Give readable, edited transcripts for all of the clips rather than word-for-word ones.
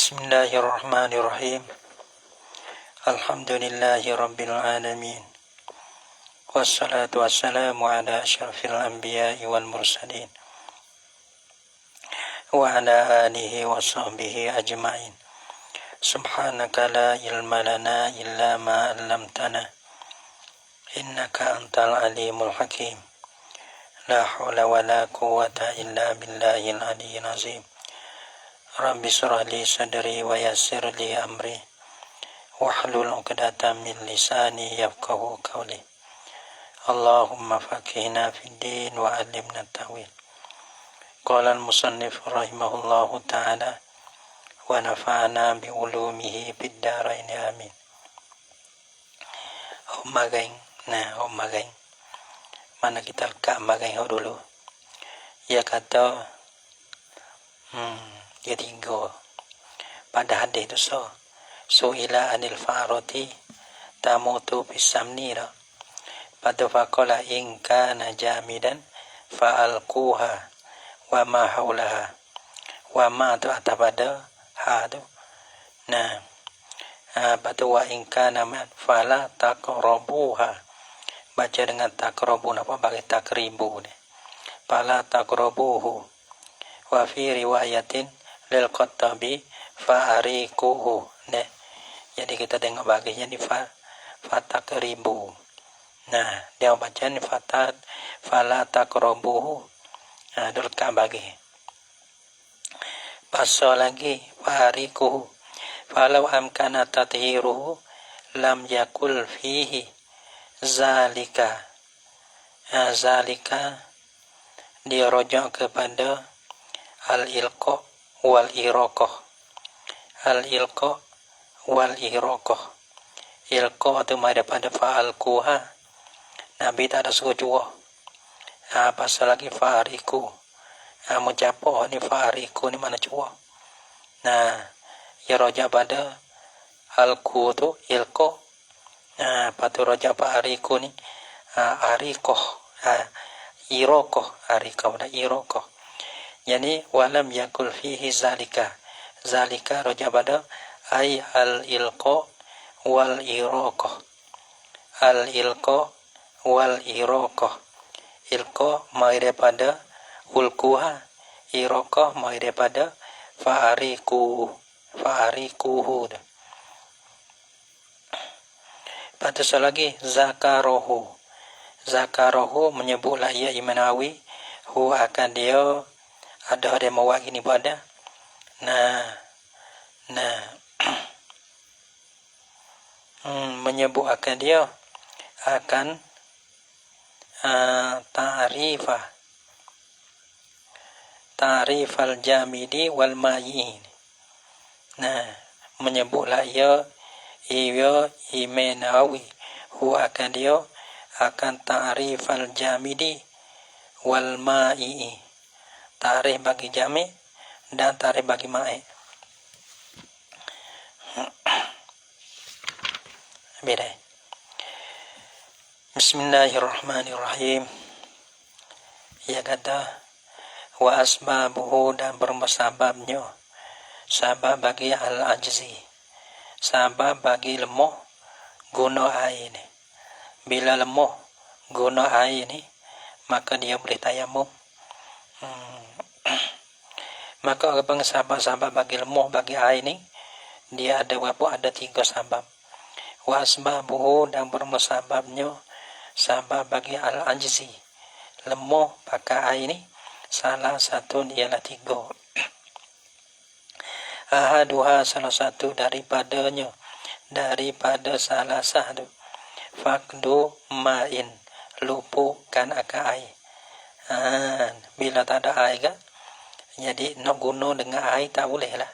Bismillahirrahmanirrahim. Alhamdulillahi rabbil alamin. Wassalatu wassalamu ala asyrafil anbiya'i wal mursalin wa ala alihi wa sahbihi ajma'in. Subhanaka la ilma lana illa ma 'allamtana innaka antal alimul hakim. La haula wa la quwwata illa billahil aliyyil azim. Rabbi shrah li sadri wa yassir li amri wahlul 'uqdatam min lisani yafqahu qawli. Allahumma faqihna fid din wa 'allimna at-ta'wil. Qala al-musannif rahimahullahu ta'ala wa nafa'ana bi ulumihi fid dharain amin. Magaing. Mana kita lekat magaing dulu. Ia kata dia tiga pada hadis itu su'ila anil fa'arati tamutu bisamni dah. Pada faqala in kana jamidan fa'alquha wa ma haulaha wa ma tu atas pada ha tu. Nah, pada wa in kana man fala taqrabuha. Baca dengan taqrabu apa bagi takribu ni. Fala taqrabuhu. Wa fi riwayatin lil Qattabi fa'arikuhu. Nah, jadi kita tengok baginya di fatakribu. Nah, dia baca ni fala taqrabuhu. Nah, dulkan bagi. Pasal lagi fa'arikuhu. Falau amkana tathiruhu lam yakul fihi zalika. Zalika dia rujuk kepada al-ilqa wal iraqah. Al-ilqa wal iraqah. Ilqa itu mai daripada fa'alquha. Nabi tak ada suruh jual. Pasal lagi fa'ariku. Mencapai ni fa'ariku ni mana jual. Nah, ia rojak pada alku tu ilqa. Patu rojak pada ariku ni arikoh. Iraqah. Arikoh pada iraqah. Yani walam yakul fihi zalika. Zalika rojak pada ay al-ilqa wal iraqah. Al-ilqa wal iraqah. Ilqa mai daripada ulquha, iraqah mai daripada fa'arikuhu. Patut lagi zakarohu. Zakarohu menyebutlah ia Imam Nawawi hu akan dia ada mewak ini pada. Nah. Menyebut akan dia akan ta'rifal jamidi wal mayin. Nah, menyebutlah ia Imam Nawawi hu akan dia akan ta'rifal jamidi wal ma'i. Tarikh bagi jami' dan tarikh bagi ma'i. Beda. Bismillahirrahmanirrahim. Ia kata wa asbabuhu dan bermusababnya. Sabab bagi al-ajzi. Sabab bagi lemah guna air ni. Bila lemah guna air ni, maka dia boleh tayamum. Maka apa sabab-sabab bagi lemah bagi air ni, dia ada berapa? Ada 3 sabab. Wa asbabuhu dan bermusababnya sabab bagi al-ajzi. Lemah pakai air ni, salah satu ialah 3. Ahaduha salah satu daripada salah satu fakdu ma'in, lupukan akan air. Bila tak ada air kan, jadi nak guna dengan air tak boleh lah.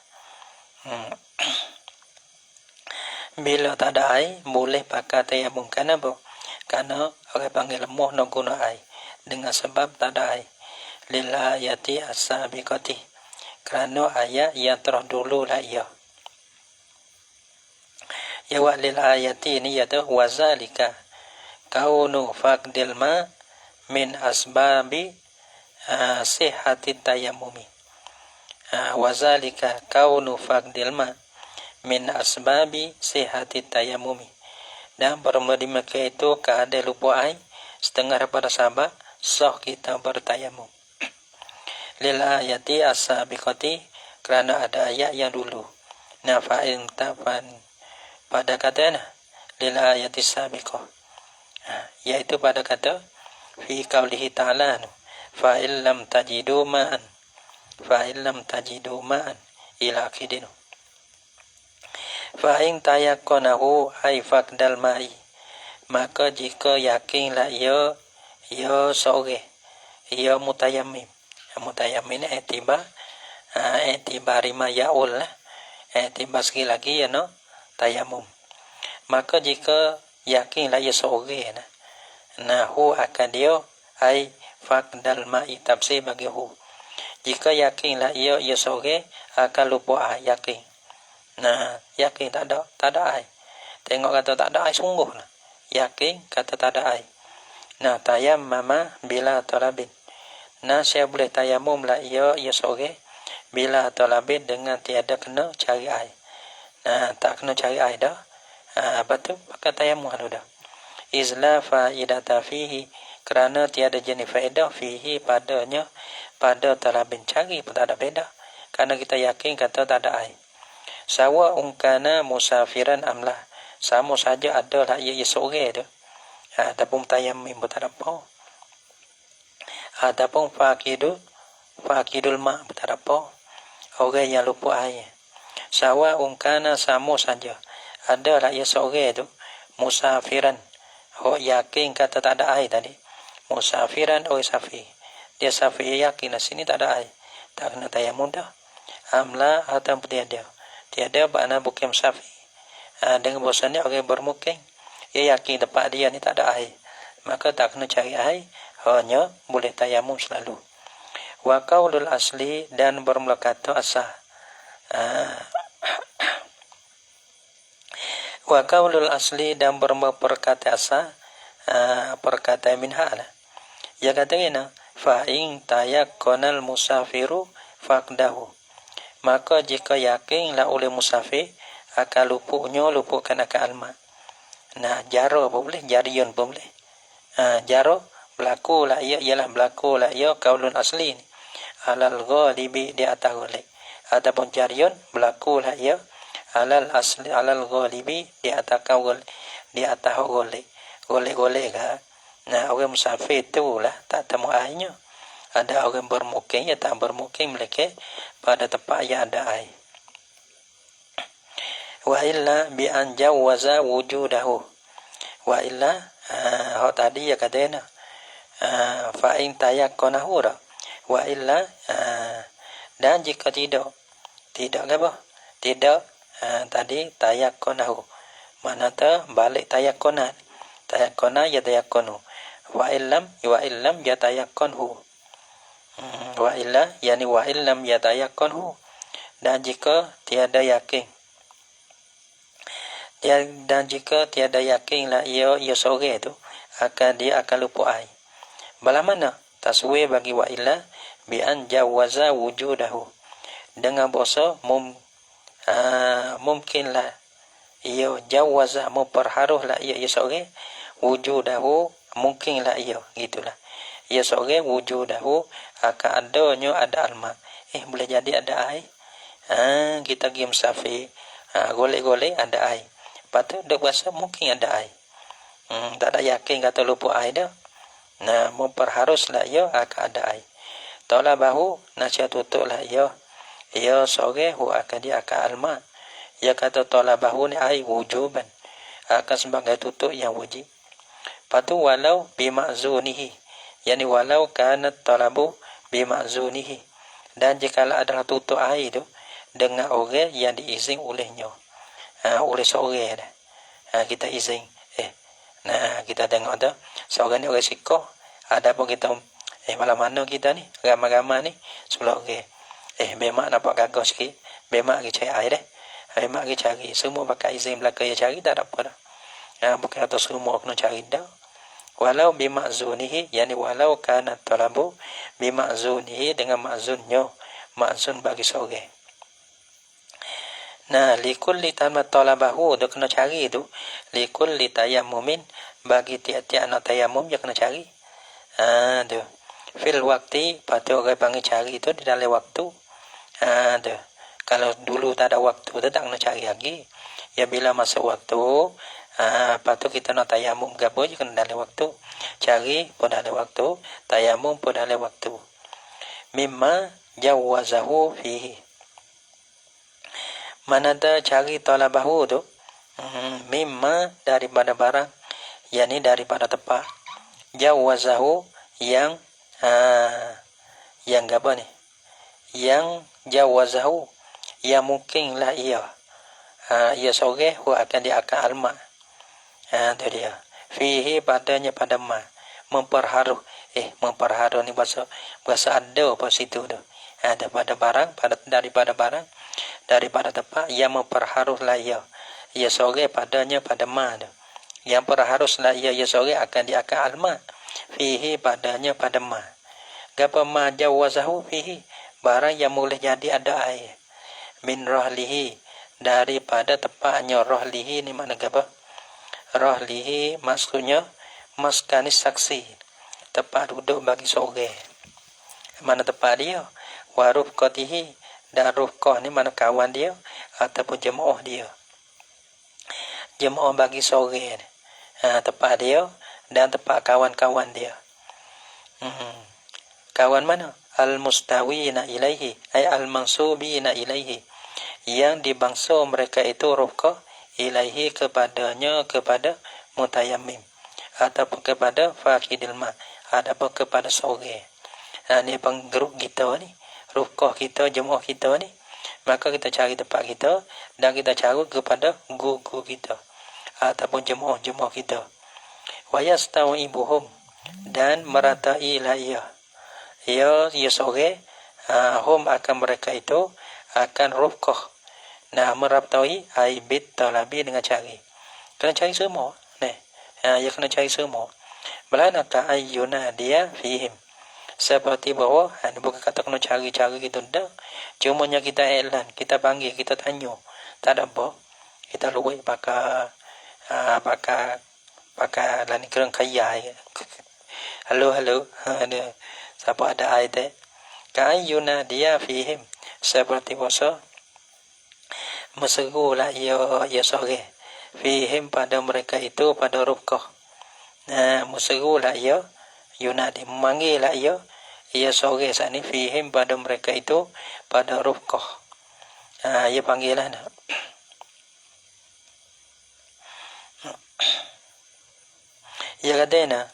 Bila tak ada air, boleh pakai tayamum. Kenapa? Kerana orang panggil lemah nak guna air. Dengan sebab tak ada air. Lil ayati as-sabiqati. Kerana ayat yang terdahulu lah ia. Ya wa lil ayati ni iaitu wazalika kaunu faqdil ma min asbabi sihhati tayammumi. wazalika kaunu faqdil ma min asbabi sihati tayamumi. Dan bermula itu keadaan lupa air setengah daripada sabab sah kita bertayamum. Lil ayati as-sabiqati, kerana ada ayat yang dulu. Nafa'in tafan pada katanya lil ayati sabiqah, yaitu pada kata fi qaulihi ta'ala fa illam tajidu ma'an ila akhidin. Fa in tayaqqanahu ay faqdal ma'i, maka jika yakinlah ia seorang ia mutayammim etibar ma yaul lah, etibar sekali lagi ya no tayamum. Maka jika yakinlah ia seorang hu akan dia ai faqdal ma'i, tafsir bagi hu, jika yakinlah ia seorang akan lupa yakin. Yakin tak ada air. Tengok kata tak ada air sungguh lah. Yakin kata tak ada air. Tayammama bila talabin. Saya boleh tayamum lah ia seorang bila talabin dengan tiada kena cari air. Tak kena cari air dah. Apa tu? Pakai tayamum dah. Izla faidata fihi, kerana tiada jenis faedah fihi padanya, pada talabin cari pun tak ada beda. Karena kita yakin kata tak ada air. Sawa ungkana musafiran amlah, sama saja adalah ia seorang tu. Ataupun tayammum pun tak ada apa. Ataupun fakidul ma pun tak ada apa. Orang yang lupa air. Sawa ungkana, sama saja adalah ia seorang tu musafiran. Yakin kata tak ada air tadi. Musafiran safir. Dia safir yakin sini tak ada air. Tak kena tayammum dah. Amla ataupun tiada makna bukan musafir. Dengan bosannya orang bermukim, ia yakin tempat dia ni tak ada air, maka tak kena cari air, hanya boleh tayamum selalu. Wa qaulul asli, dan bermula kata asah. Wa qaulul asli, dan bermula perkata asah, perkata minha lah. Ia katanya fa in tayaqqanal musafiru faqdahu, maka jika yakinlah oleh musafir akan lupakan akan alma. Jaro pun boleh, jariun pun boleh. Jaro berlakulah ia, ialah berlakulah ia qaulun asli ni alal ghalibi, di atas ghalib. Ataupun jariun berlakulah ia alal asli alal ghalibi, di atas qaul, di atas ghalib. Ghalib kan. Orang musafir itulah tak temu airnya. Ada orang bermukim, ya tak bermukim mereka pada tempat yang ada air. Wa illa bi an jawaza wujudahu. Wa illa tadi ya katanya fa in tayaqqanahu. Wa illa dan jika tidak apa? Tidak tadi tayaqqanahu. Mana tu balik tayaqqana. Tayaqqana ya tayaqqanu. Wa illam ya tayaqqanhu. Wa illa yani wa illam yatayaqqanhu, dan jika tiada yakin, dan jika tiada yakinlah ia seorang itu dia akan lupa air. Bala mana taswir bagi wa illa bi an jawaza wujudahu, dengan bahasa mungkinlah ia jawaza, memperharuhlah ia seorang wujudahu, mungkinlah ia, gitulah. Ia seorang wujudahu, akan adanya ada alma. Boleh jadi ada air. Kita pergi musafir, golek-golek ada air. Lepas tu dia rasa mungkin ada air. Tak ada yakin kata lupa air dah. Memperharuslah ia akan ada air. Taulah bahu, nasihat tutuplah ia seorang akan dia akan alma. Ia kata taulah bahu ni air wujuban, akan sebagai tutup yang wajib. Lepas tu walau bima'zunihi, yani walau kanat talabu bima'zunihi, dan jikalau adalah tutup air itu dengan orang yang diizin olehnya, oleh seorang dah. Kita izin. Kita tengok tu seorang ni orang sikoh, ada pun kita malam mana kita ni ramai-ramai ni 10 orang. Bemak nampak gagah sikit, bemak pergi cari air dah. Bemak pergi cari, semua pakai izin belaka dia cari, tak ada apa dah. Bukan kata semua kena cari dah. Walau bima'zunihi, yani walau kana talabu bima'zunihi, dengan ma'zunnya, Maksun bagi seorang. Nah, likulli talabahu tu kena cari tu. Likulli tayammumin bagi tiap-tiap nak tayammum dia kena cari. Tu. Fil waktu patut orang panggil cari tu di dalam waktu. Tu. Kalau dulu tak ada waktu tu tak kena cari lagi. Ya bila masuk waktu, patut kita nak tayammum gapo je kena dalam waktu. Cari pun dalam waktu, tayammum pun dalam waktu. Mimma jawazahu fihi. Mana ada cari talabahu tu? Mimma daripada barang, yakni daripada tempat. Jawazahu yang apa ni? Yang jawazahu yang mungkinlah ia. Ia sore akan dia akan alma. Tu dia. Fihi padanya pada ma. Memperharuh ni bahasa ada apa situ tu. Daripada barang, daripada barang, daripada tempat yang memperharuhlah ia. Ia sore padanya pada ma tu. Yang perharuslah ia sore akan dia akan alma. Fihi padanya pada ma. Gapa ma jawazahu fihi? Barang yang boleh jadi ada air. Min rahlihi, daripada tempatnya. Rahlihi ni mana apa? Rahlihi maksudnya maskanis saksi, tempat duduk bagi seorang. Mana tempat dia? Wa rufqatihi, dan rufqah ni mana kawan dia ataupun jemaah dia. Jemaah bagi seorang, tempat dia dan tempat kawan-kawan dia. Kawan mana? Al-mustawina ilaihi, ay al-mansubina ilaihi, yang dibangsa mereka itu rufqah ilaihi kepadanya, kepada mutayammim ataupun kepada faqidil ma, ataupun kepada seorang. Ni penggrup kita ni, rufqah kita, jemaah kita ni, maka kita cari tempat kita dan kita cari kepada guru kita ataupun jemaah-jemaah kita. Wa yastawibuhum, dan meratailah ia seorang, hum akan mereka itu akan rufqah. Nah, meratai aibit talabi dengan cari. Kena cari semua. Ya kena cari semua. Belanakah ayyuna dia fihim. Seperti bahawa, bukan kata kena cari-cari gitu dah. Cumanya kita iklan, kita panggil, kita tanya. Tak ada apa. Kita luai pakai lani kerang kaya. Halo. Siapa ada air teh? Ka ayyuna dia fihim. Seperti bahasa meserulah ia sore fihim pada mereka itu, pada rufqah. Meserulah ia yunadi, memanggillah ia sore saat ni fihim pada mereka itu, pada rufqah. Ia panggilan. Ia katanya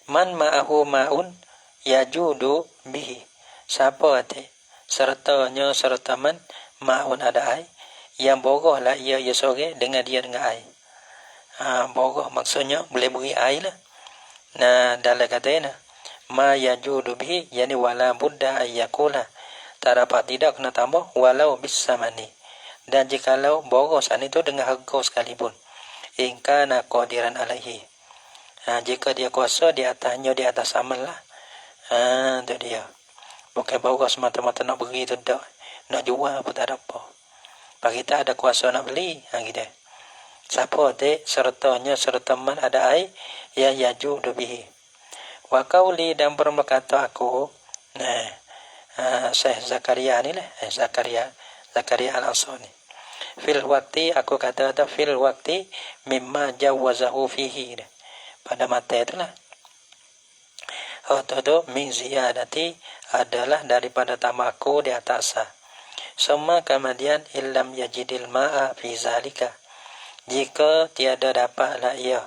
man ma'ahu ma'un yajudu bihi. Siapa te sertanya serta man ma'un ada air, yang borohlah ia sore dengan air. Boroh maksudnya boleh beri air lah. Nah, dalam katanya ma yajudu bihi, yani wala budda ayyakula, tak dapat tidak kena tambah walau bisamani, dan jikalau boroh saat itu dengan harga sekalipun. In kana qadiran alaihi, jika dia kuasa di atasnya, di atas amal lah. Itu dia. Bukan boroh semata-mata nak beri tu dah. Nak jual pun tak ada apa. Pak kita ada kuasa nak beli. Gitu. Siapa te sertanya serta man ada air ya yajudu bihi. Wa qauli, dan berkata aku, Syekh Zakaria ni lah, Zakaria Al-Ansari. Fil waqti, aku kata fil waqti mimma jawazahu fihi. Pada mata itulah. Itu min ziyadati, adalah daripada tamaku di atas. Semua kemudian illam yajidil ma'a fi zalika, jika tiada dapatlah ia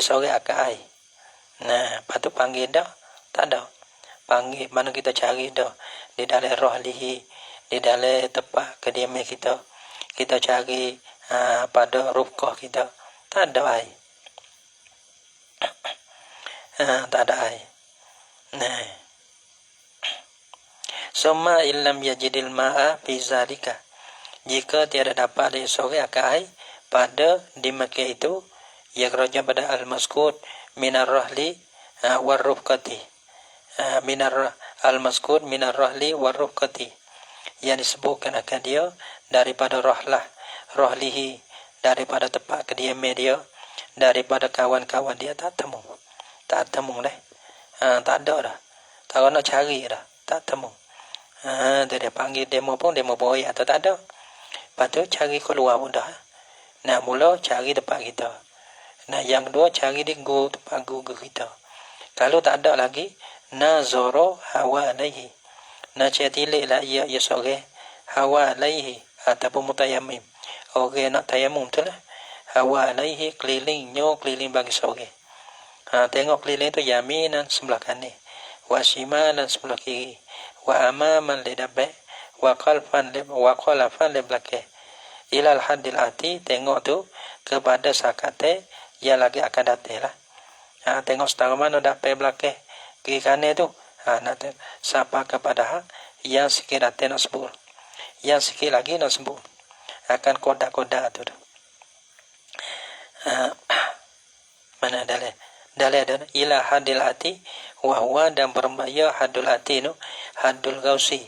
sore akan air. Lepas tu panggil dah, tak ada. Panggil mana kita cari dah, di dalam rohlihi, di dalam tempat kediaman kita. Kita cari pada rufqah kita, tak ada air. Tak ada air. Summa illam yajidil ma'a fi zalika, jika tiada dapat dia sore akan air pada di Mekah itu, ia kerja pada al-maskut minar rahli war rufqati, minar al-mazkur minar rahli war rufqati, yang disebutkan akan dia daripada rahlihi, daripada tempat kediaman dia, daripada kawan-kawan dia, tak temu dah. Tak ada dah, tak nak cari dah, tak temu. Dia panggil demo boy atau tak ada. Lepas tu cari keluar pun dah. Nah, mula cari tempat kita. Nah, yang kedua cari di tempat guru kita. Kalau tak ada lagi, nazara hawa alaihi, nak catilik lah ia sore hawa alaihi ataupun mutayammim. Orang nak tayamum tu lah, hawa alaihi, keliling bagi sore. Tengok keliling tu yaminan sebelah kanan, wa shimalan sebelah kiri, wa amaman li depan, wa khalfan li belakang. Ilal hadil ati, tengok tu kepada sakate yang lagi akan datang lah. Tengok setara mana dapat belakang kiri kanan tu, nak sapa kepada yang sikit datang nak sebut, yang sikit lagi nak sebut, akan kodak-kodak tu. Mana dalam ada ila hadil hati wa huwa, dan bermaya hadul hati tu hadul gausi.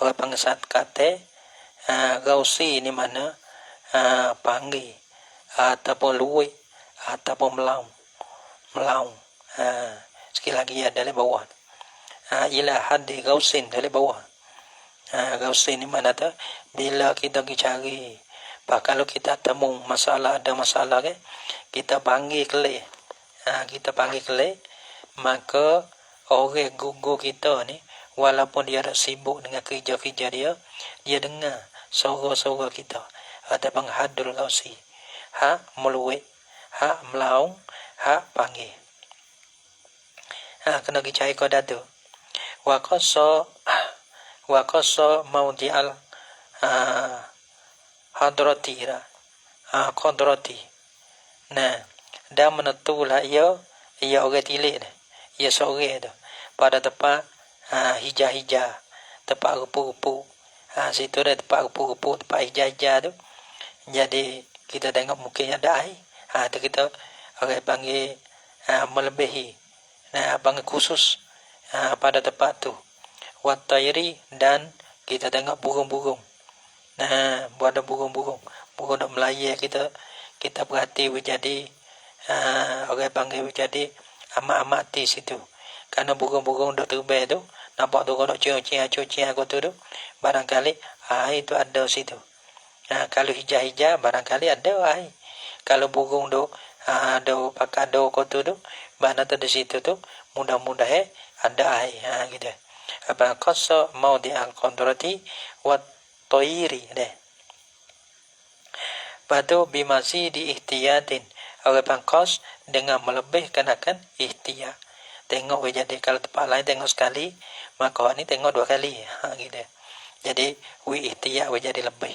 Orang pengesat kata gausi ni mana panggil ataupun luwe ataupun melaung. Sekali lagi ada di bawah. Ila hadi gausin dari bawah. Gausin ni mana tu bila kita pergi cari, kalau kita temu ada masalah ke, kita panggil kelih. Maka orang gugur kita ni, walaupun dia ada sibuk dengan kerja-kerja dia dengar suara-suara kita. Ataupun hadul gausi, meluik, melaung, panggil. Kena pergi cari kau dadu. Wa qassa maudi'al hadrati qadrati. Nah, dan menentulah ia orang tilik dah, ia sore tu pada tempat hijau-hijau, tempat rupu-rupu. Situ dah tempat rupu-rupu, tempat hijau-hijau tu. Jadi kita tengok mungkin ada air. Tu kita orang panggil melebihi. Panggil khusus pada tempat tu. Watairi, dan kita tengok burung-burung. Ada burung-burung nak melayar, kita perhati jadi orang panggil jadi amat-amat di situ. Karena burung-burung duk terbang tu, nampak tu kalau cuci aku tu barangkali air tu ada situ. Kalau hijau-hijau barangkali ada air. Kalau burung duk pakai kau tu mana tu di situ tu, mudah-mudahan ada air. Gitu. Apa qassa maudi al-qadrati wa tayri deh. Padu bimasi di ihtiyatin, orang pangkos dengan melebihkan akan ihtiyat. Tengok jadi kalau tempat lain tengok sekali, maka ni tengok 2 kali. Gitu. Jadi ihtiyat jadi lebih.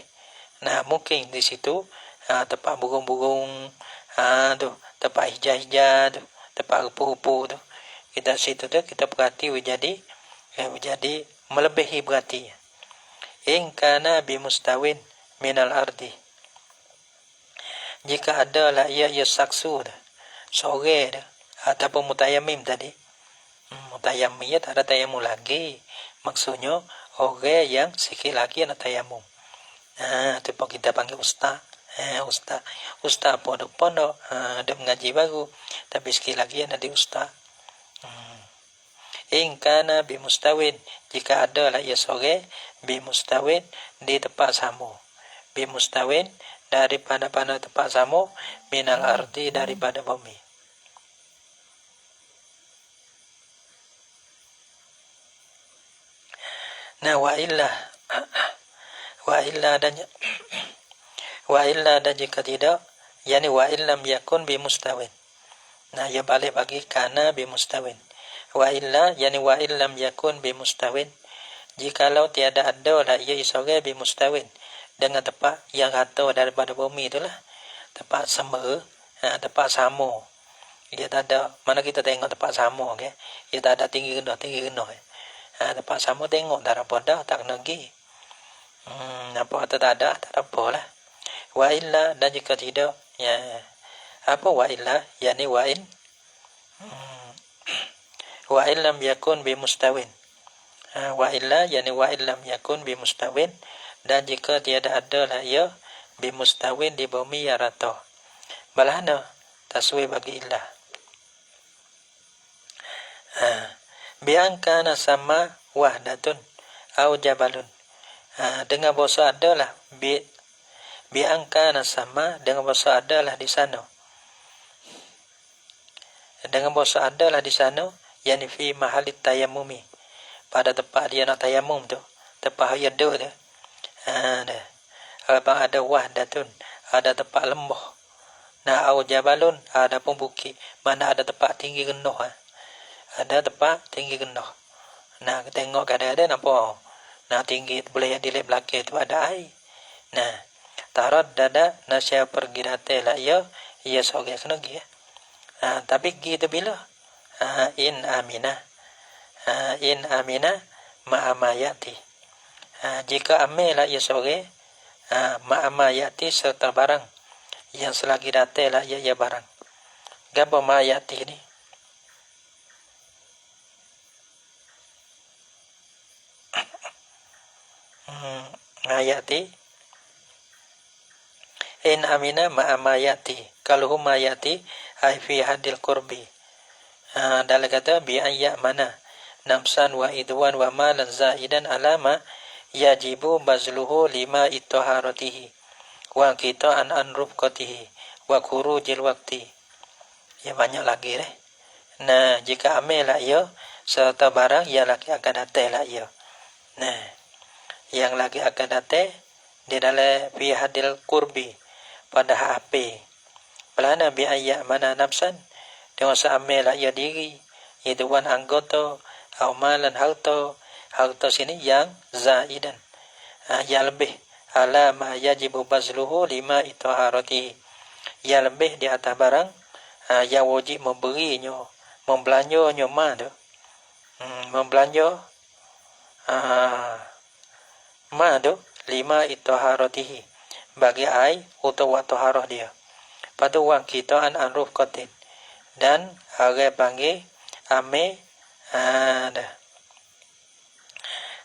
Nah, mungkin di situ tempat burung-burung tu, tempat hijau-hijau tu, tempat rupu-rupu tu, kita situ tu kita perhati jadi melebihi berarti. In kana bimustawin minal ardi, jika ada lah ia saksu dah, sore dah, ataupun mutayammim tadi. Mutayammim ya tak ada tayamum lagi, maksudnya orang yang sikit lagi nak tayamum. Tu kita panggil ustaz. Ustaz pondok dia mengaji baru, tapi sikit lagi nak di ustaz. In kana bimustawin, jika ada lah ia sore, bimustawin di tempat samu. Bimustawin daripada tempat samu, minal ardi daripada bumi. Nah, wa illa dan jika tidak, yani wa illam yakun bimustawin. Nah, ia balik bagi kana bimustawin. Wa illa, yani wa illam yakun bimustawin, jikalau tiada ada lah ia sore bimustawin, dengan tempat yang rata daripada bumi itulah, tempat tempat sama. Dia tak ada, mana kita tengok tempat sama ke, dia tak ada tinggi rendah. Tempat sama tengok daripada tak kena pergi. Apa tak ada, tak apa lah. Wa illa, dan jika tidak, ya apa wa illa, yani wa illam yakun bimustawin. Wa illa yani wa illam yakun bimustawin, dan jika tiada adalah ia bimustawin di bumi yang rata. Balahana taswi bagi illah. Biangkana sama wahdatun au jabalun. Dengan bahasa adalah biangkana sama, dengan bahasa adalah di sana. Dengan bahasa adalah di sana, yani fi mahalit tayammumi, pada tempat dia nak tayamum tu, tempat dia ada tu. Kalau ada wahdatun, ada tempat lembah. Nah, au jabalun, ada pun bukit. Mana ada tempat tinggi genuh. Ada tempat tinggi genuh. Nah, kita tengok kadang-kadang nampak. Nah, tinggi boleh dilihat belakang tu ada air. Nah, tarad dada nasya pergi datang lah ia seorang senagi. Tapi gitu bila in amina ma'amayati. Jika amil lah ia seorang ma'amayati serta barang yang selagi datang lah ia barang. Gapa ma'ayati ni? Ayati in amina ma'amayati. Kalau humayati ay fi hadil qurbi. Dalam kata bi ayya mana namsan wa idwan wa malan zaidan alama yajibu bazluhu lima itaharatihi wa qita'an an rufqatihi wa khurujil waqti. Ya banyak lagi deh. Nah, jika amil lah ia serta barang yang lagi akan datang lah ia. Nah, yang lagi akan datang di dalam fi hadil qurbi pada HP. Pelana bi ayya mana nafsan dengan seamil lah ia diri, idwan anggota au malan harta sini yang zaidan, yang lebih ala ma yajibu bazluhu lima itaharati, yang lebih di atas barang yang wajib memberinya, membelanjanya tu, membelanja tu lima itaharatihi bagi ai utawa taharah dia. Pada wang kita an aruf qatin, dan orang panggil ame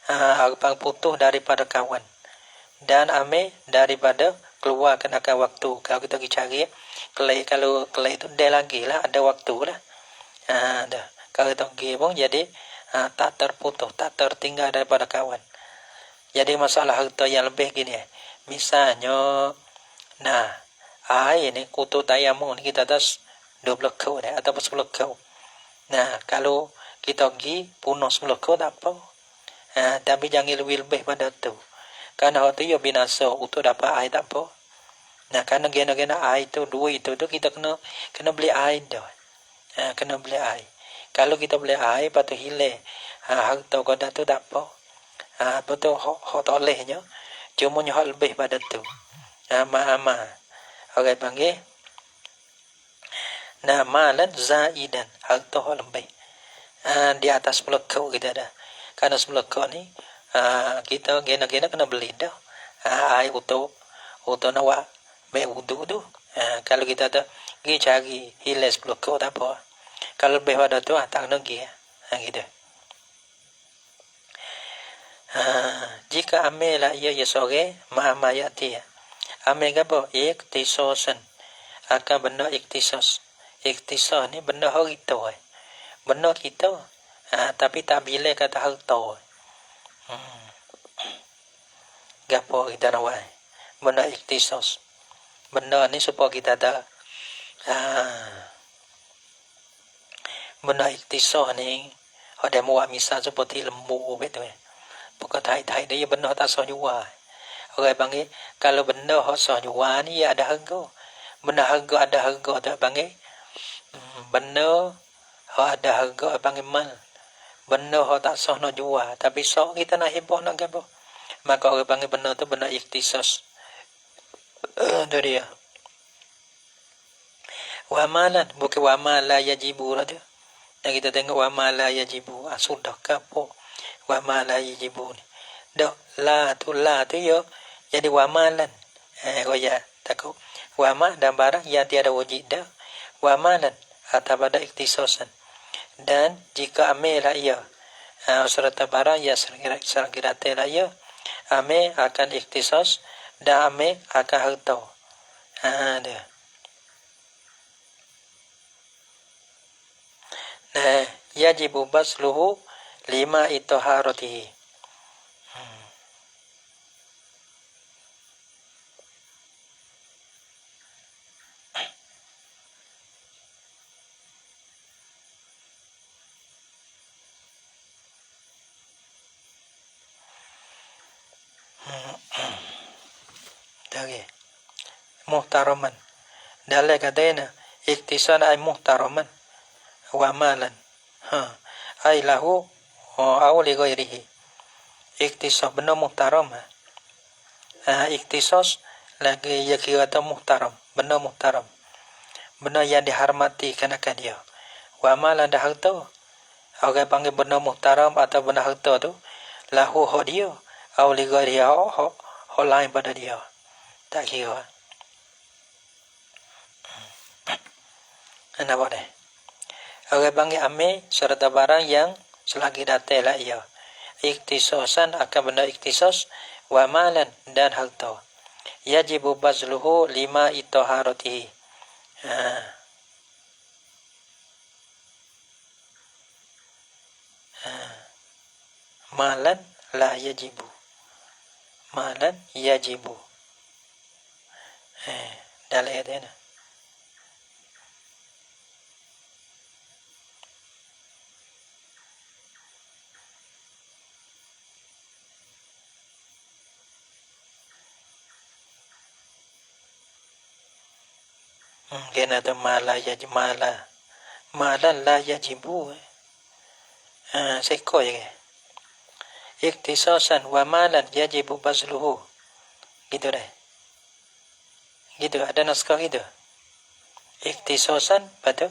orang putus daripada kawan, dan ame daripada keluarkan akan waktu. Kalau kita pergi cari kalau kelai itu dia lagi lah ada waktu lah. Kalau kita pergi pun jadi tak terputus, tak tertinggal daripada kawan. Jadi masalah harta yang lebih gini, misalnya air ni kutu tayamum ni kita atas 20 kau dah ataupun 10 kau. Nah, kalau kita pergi punuh 10 kau tak apa. Tapi jangan lebih pada tu. Karena waktu ia binasa untuk dapat air tak apa. Nah, karena gena-gena air tu, duit tu kita kena beli air dah. Kena beli air. Kalau kita beli air patut hilang harta kodak tu tak apa. Betul hak tolehnya. Cuma hak lebih pada tu. Ama orang panggil malan zaidan, harta hak lebih di atas 10 kau kita dah. Karena 10 kau ni kita gena-gena kena beli dah air untuk nak wudu tu. Kalau kita tu pergi cari hilang 10 kau tak apa. Kalau lebih pada tu tak kena pergi gitu. Jika amil lah ia sore ma'amayati, amil apa? Iktisosan, akan benda iktisos. Iktisas ni benda harta. Benda kita tapi tak bila kata harta. Gapo kita nak buat? Benda iktisos. Benda ni supaya kita ada benda iktisas ni ada muat misal seperti lembu betul. Bukan tai-tai dia benda tak sah jual. Orang panggil kalau benda hak sah jual ni ada harga. Benda harga ada harga tak panggil. Benda hak ada harga panggil mal. Benda hak tak sah nak jual tapi sah kita nak hibah nak gapo. Maka orang panggil benda tu benda iktisas. Tu dia. Wa malan bukan wa mala yajibu tu. Yang kita tengok wa mala yajibu sudah kapo. Wa mala yajibu ni. Dak la tu yo jadi wa malan. Goya takut. Wa ma dan barang yang tiada wujud dah. Wa malan atau pada iktisasan. Dan jika amil ia serta barang ya sergira tela ya ame akan ikhtisas dan ame akan harta. Dia. Nah, yajibu basluhu lima itoharatihi. Dari muhtaraman. Dalam katanya iktisan ay muhtaraman wa malan. Ay lahu aw li ghairihi. Iktisas benar muhtaram. Iktisas lagi ya kira muhtaram, benar muhtaram. Benar yang dihormati kenakan dia. Wa malan dah harta. Orang panggil benar muhtaram atau benar harta tu lahu hak dia aw li ghairihi hak lain pada dia. Tak kira. Kenapa deh? Orang panggil ame serta barang yang selagi datang lah ia. Ikhtisasan akan benda ikhtisas wa malan dan harta. Yajibu bazluhu lima itoharatihi. Malan la yajibu. Malan yajibu. Dalam ayat ini. Kena tu mala yajibu malan la yajibu. Seko ya. Ikhtisasan wa malan yajibu bazluhu. Gitu deh. Gitu ada naskah gitu. Ikhtisasan betul.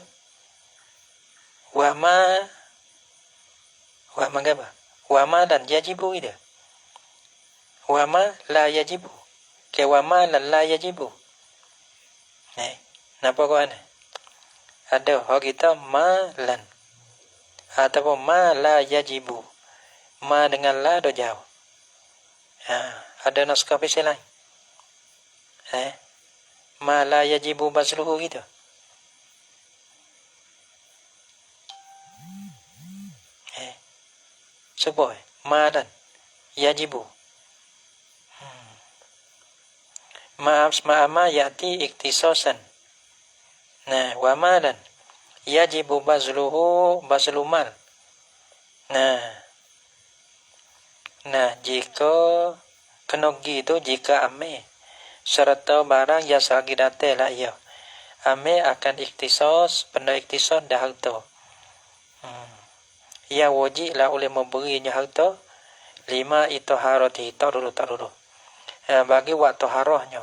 Wa apa? Wa malan yajibu itu. Wa ma la yajibu. Ke wa malan la yajibu. Nampak kau ni? Ada hak kita malan ataupun ma la yajibu. Ma dengan la do jauh. Ada naskah pesil lain. Ma la yajibu basluhu gitu. Supaya malan yajibu. Ma yati iktisasan. Nah, wa malan yajibu bazluhu bazlumal. Nah, jika kenogi itu jika ame serta barang yang selagi datang lah ia. Ame akan ikhtisas, benda ikhtisas dah harta. Yang wajib lah oleh memberinya harta lima itoharati. Tak dulu. Bagi waktu toharahnya.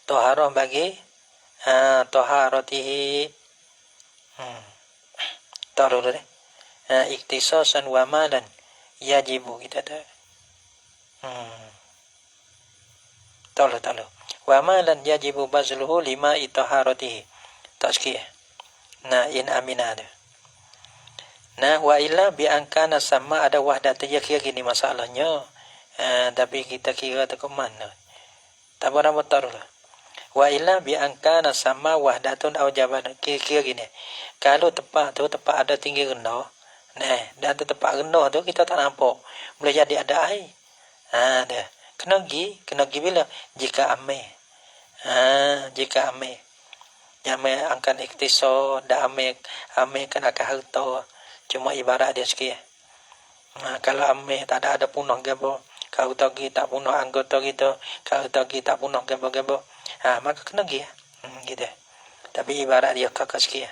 Toharah bagi toharatihi. Tak dulu deh. Ikhtisasan wa malan yajibu kita tak. Tolong. Wa malan yajibu bazluhu lima itoharatihi. Tak sekian. Nah, in aminah ada. Nah, wa illa bi angkana sama ada wahdat ya kira gini masalahnya. Tapi kita kira tak ke mana. Tak apa taruh lah. Wa illa bi angkana sama wahdatun au jabadan. Kira gini. Kalau tempat tu tempat ada tinggi rendah. Nah, dan tempat rendah tu kita tak nampak. Boleh jadi ada air. Dah. Kena pergi bila jika ame. Jika ame. Yang angkan ikhtisar dan ame kan akan harta. Cuma ibarat dia sekian. Kalau ame tak ada punah gabo. Kalau tagi tak punah anggota kita. Kalau tagi tak punah gabo. Maka kena pergi. Gitu. Tapi ibarat dia kakak sekian.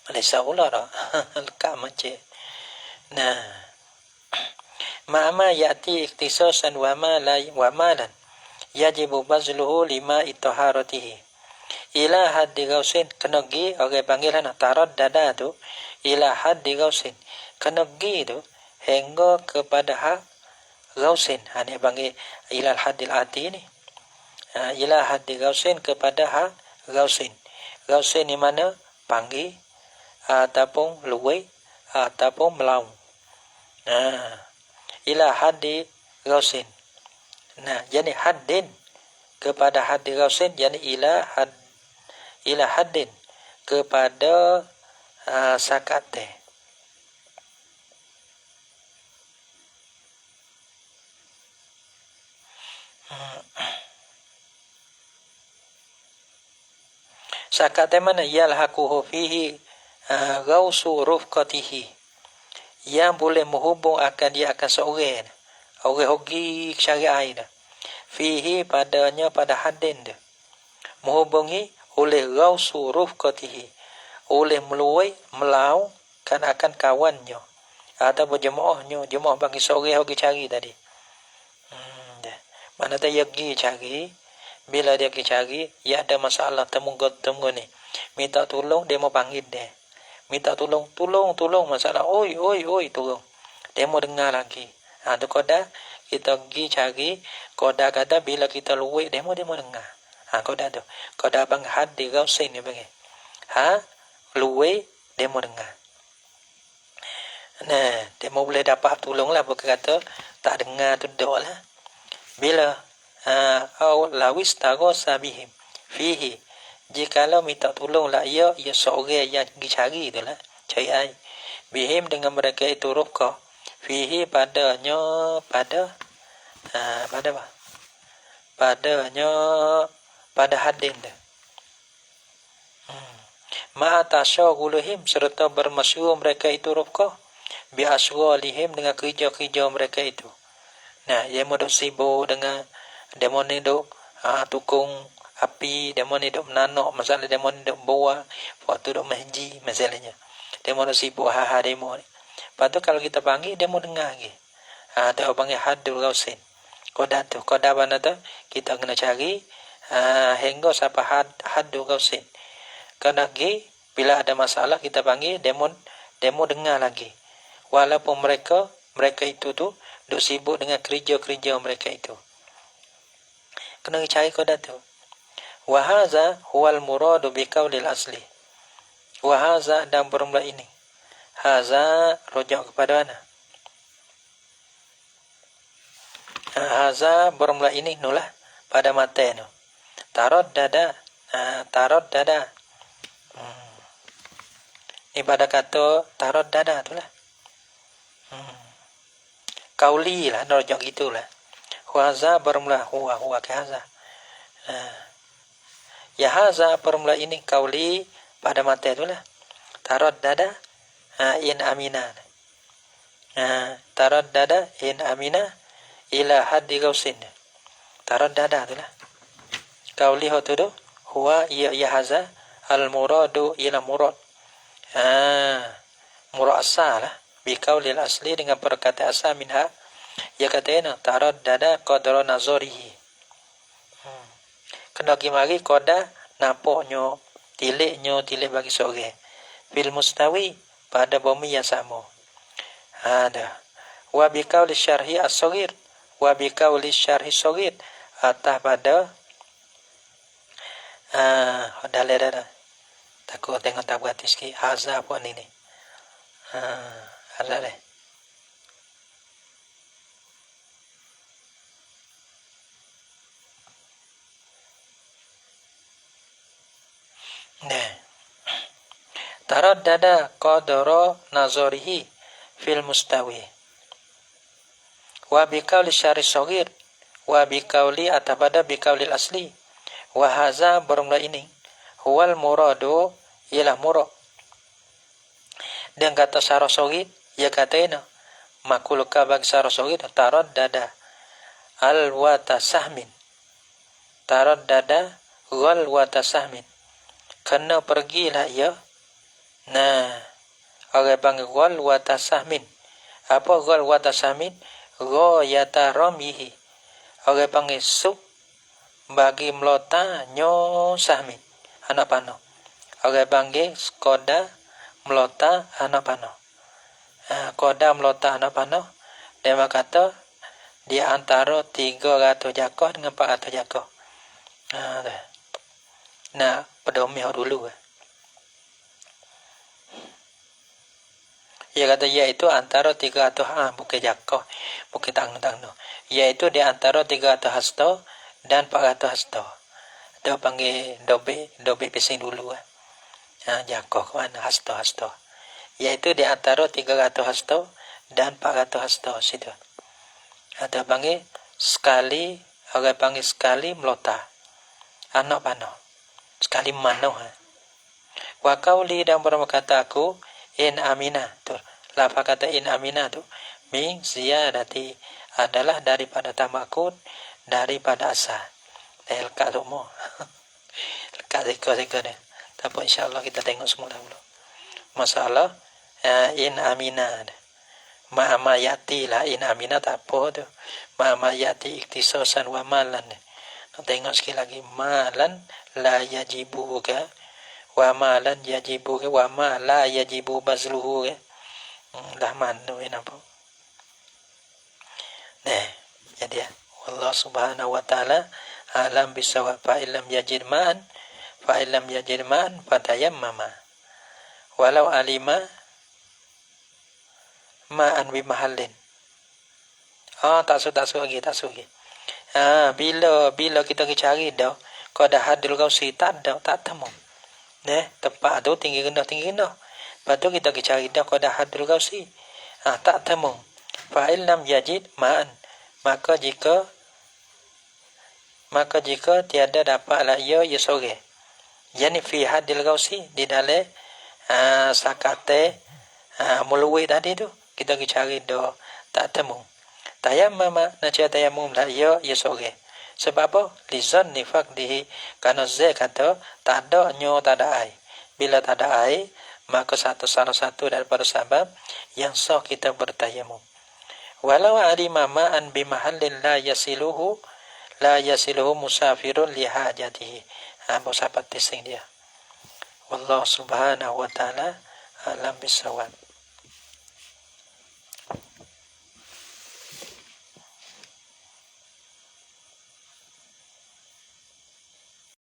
Malaysia ular dah. Lekat macam. Nah. Ma'ama ya'ti ikhtisasan wa malan. Yajibu bazluhu lima itoharatihi. Ila haddi gausin. Kena pergi. Orang panggilan tarad dada tu. Ila haddi gausin. Kena pergi tu. Hingga kepada hak gausin. Ini panggil ila haddil ati ni. Ila haddi gausin kepada hak gausin. Gausin ni mana? Panggil ataupun luwai ataupun melaung. Ila haddi gausin. Nah, jadi haddin kepada haddi gausin, jadi ila haddin kepada sakate. Sakate mana yalhaquhu fihi gausu rufqatihi, yang boleh menghubung akan dia akan seorang orang hogi syariah dah fihi padanya pada hadin dia menghubungi oleh gausu rufqatihi, oleh meluai melau kan akan kawannya atau jemaahnya bagi seorang hogi cari tadi. Mana tak pergi cari, bila dia pergi cari, ya ada masalah temu ni, minta tolong, dia mau panggil dia, minta tolong masalah, oi tolong, dia mau dengar lagi. Tu koda kita pergi cari, koda kata bila kita luwek dia mau dengar. Koda tu, koda bang had di gausin ni bagi, luwek dia mau dengar. Nah, dia mau boleh dapat tolong lah, bukan kata tak dengar tu dok lah. Bila lawis tagosa bihim fihi, jikalau minta tolong lah ia seorang yang pergi cari itulah, cari air bihim dengan mereka itu rufqah fihi padanya pada apa? Pada hadin tu. Ma'atasyaguluhim serta bermasyhur mereka itu rufqah bi asghalihim dengan kerja-kerja mereka itu. Nah, dia mau duk sibuk dengan dia mau duk tukung api, dia mau duk menanok, masalah dia mau duk bawa waktu duk mengaji masalahnya. Dia mau duk sibuk dia mau. Lepas tu kalau kita panggil dia mau dengar lagi. Dia panggil haddul gausin. Koda tu, koda mana tu kita kena cari hingga sampai haddul gausin. Kena lagi bila ada masalah kita panggil dia mau dengar lagi. Walaupun mereka itu tu duk sibuk dengan kerja-kerja mereka itu. Kena cari koda tu. Wa hadza huwal muradu bi qaulil asli. Wa hadza dan bermula ini. Hadza rujuk kepada mana? Hadza bermula ini nulah pada mata tu. Tarad dada. Ini pada kata tarad dada tu lah. Kauli lah, rujuk gitulah. Haza bermula huwa ke haza. Ya haza bermula ini kauli pada mata itulah. Tarad dada in amina. Tarad dada in amina ila haddi gausin. Tarad dada itulah. Kauli hotu tu huwa ya haza al muradu ila murad. Murad asalah. Bikaulil asli dengan perkataan asal minha, ya katanya tarad dada qadra nazarihi. Kena mari koda nampaknya tilik bagi seorang fil mustawi pada bumi yang sama. Ada wa bikauli syarhi as-saghir wa bikauli syarhi saghir atah pada dalil takut tengok tak berarti sikit haza apa ni ada deh. Nah, tarad dada qadara nazarihi fil mustawi. Wa biqauli syari saghir wa biqauli atabada biqauli asli. Wa haza bermula ini huwal muradu ialah murad. Dan kata syara saghir ya katanya makuluka bagi syara saghir tarad dada al wata sahmin. Tarad dada wal wata sahmin. Kena pergilah ya. Nah, orang panggil wal wata sahmin. Apa wal wata sahmin? Ghayata ramihi. Orang panggil sub bagi melota nyo sahmin. Anak panah. Orang panggil koda melota anak panah. Koda melota anak panah. Dia kata di antara 300 jakoh dengan 400 jakoh. Nah, pedomih dulu. Ia kata iaitu antara 300 bukan jakoh, bukan tang no. Iaitu di antara 300 hasto dan 400 hasto. Itu panggil dobe pising dulu. Jakoh ke mana hasto. Iaitu di antara 300 hasto dan 400 hasto situ. Ada panggil sekali, orang panggil sekali melota. Anak pano. Sekali mano. Wa qauli dan berkata aku in amina tu. Lafaz kata in amina tu min ziyadati adalah daripada tamakun, daripada asal. Lekat tu mo. Lekat seko ni. Tapi insya-Allah kita tengok semula dulu. Masalah in amina. Ma yati lah in amina tak apa tu. Ma yati iktisasan wa malan. Tengok sekali lagi malan la yajibu ka wa malan yajibu ka wa ma la yajibu bazluhu ka. Dah manu apa. Nah, jadi Allah Subhanahu wa taala alam bisawab fa illam yajid ma'an fatayammama walau alima ma'an bi mahallin. Tak su lagi. Bila kita cari dah, kau dah hadil kau si tak temu. Tempat tu tinggi kena. Lepas tu kita cari dah, kau dah hadil kau si. Tak temu. Fa illam yajid ma'an, maka jika tiada dapatlah ia sore. Yani fi hadil kau si di dalam sakate mului tadi tu kita cari dah tak temu. Tayammama nacia tayammum lah ia sore. Sebab apa? Lizan nifak dihi karena kata tak ada nyo tak ada air. Bila tak ada air, maka salah satu daripada sebab yang sah kita bertayamum. Walau alima ma'an bimahallin la yasiluhu musafirun li hajatihi. Sahabat testing dia. Wallahu subhanahu wa ta'ala alam bisawab.